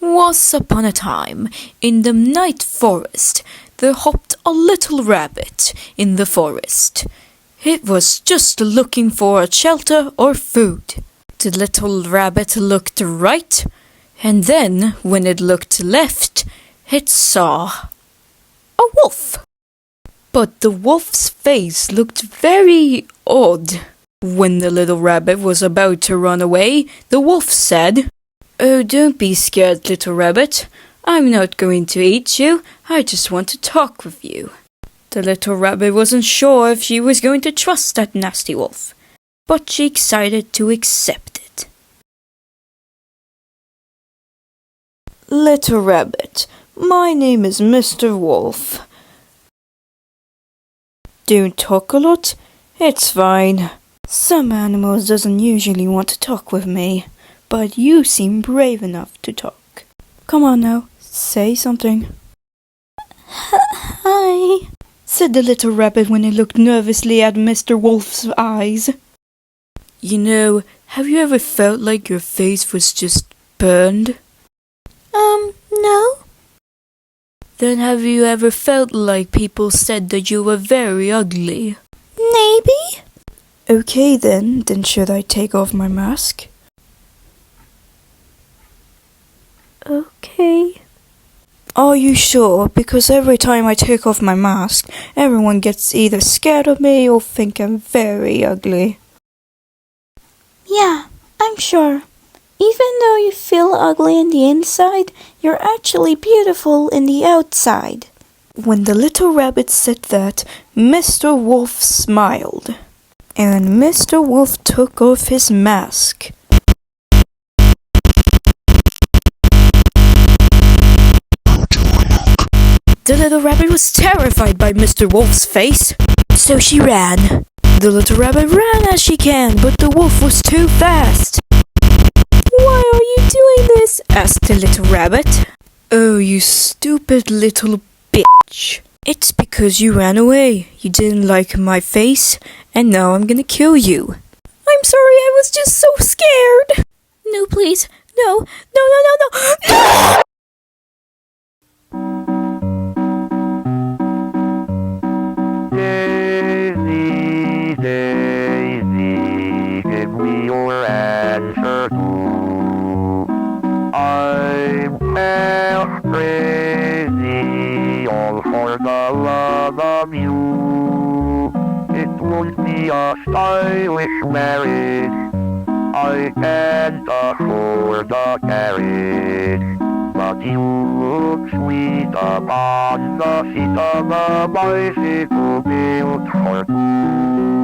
Once upon a time, in the night forest, there hopped a little rabbit in the forest. It was just looking for a shelter or food. The little rabbit looked right, and then, when it looked left, it saw a wolf. But the wolf's face looked very odd. When the little rabbit was about to run away, the wolf said, "Oh, don't be scared, little rabbit. I'm not going to eat you. I just want to talk with you." The little rabbit wasn't sure if she was going to trust that nasty wolf, but she decided to accept it. "Little rabbit, my name is Mr. Wolf. Don't talk a lot? It's fine. Some animals doesn't usually want to talk with me, but you seem brave enough to talk. Come on now, say something." "Hi," said the little rabbit when he looked nervously at Mr. Wolf's eyes. "You know, have you ever felt like your face was just burned?" No. "Then have you ever felt like people said that you were very ugly?" "Maybe." "Okay then should I take off my mask?" "Okay." "Are you sure? Because every time I take off my mask, everyone gets either scared of me or think I'm very ugly." "Yeah, I'm sure. Even though you feel ugly in the inside, you're actually beautiful in the outside." When the little rabbit said that, Mr. Wolf smiled, and Mr. Wolf took off his mask. The little rabbit was terrified by Mr. Wolf's face, so she ran. The little rabbit ran as she can, but the wolf was too fast. "Why are you doing this?" asked the little rabbit. "Oh, you stupid little bitch. It's because you ran away. You didn't like my face, and now I'm gonna kill you." "I'm sorry, I was just so scared." "No, please. No, no, no, no, no. No!" Daisy, Daisy, give me your answer too. I'm half crazy, all for the love of you. It won't be a stylish marriage, I can't afford a carriage, but you look sweet upon the seat of a bicycle built for two.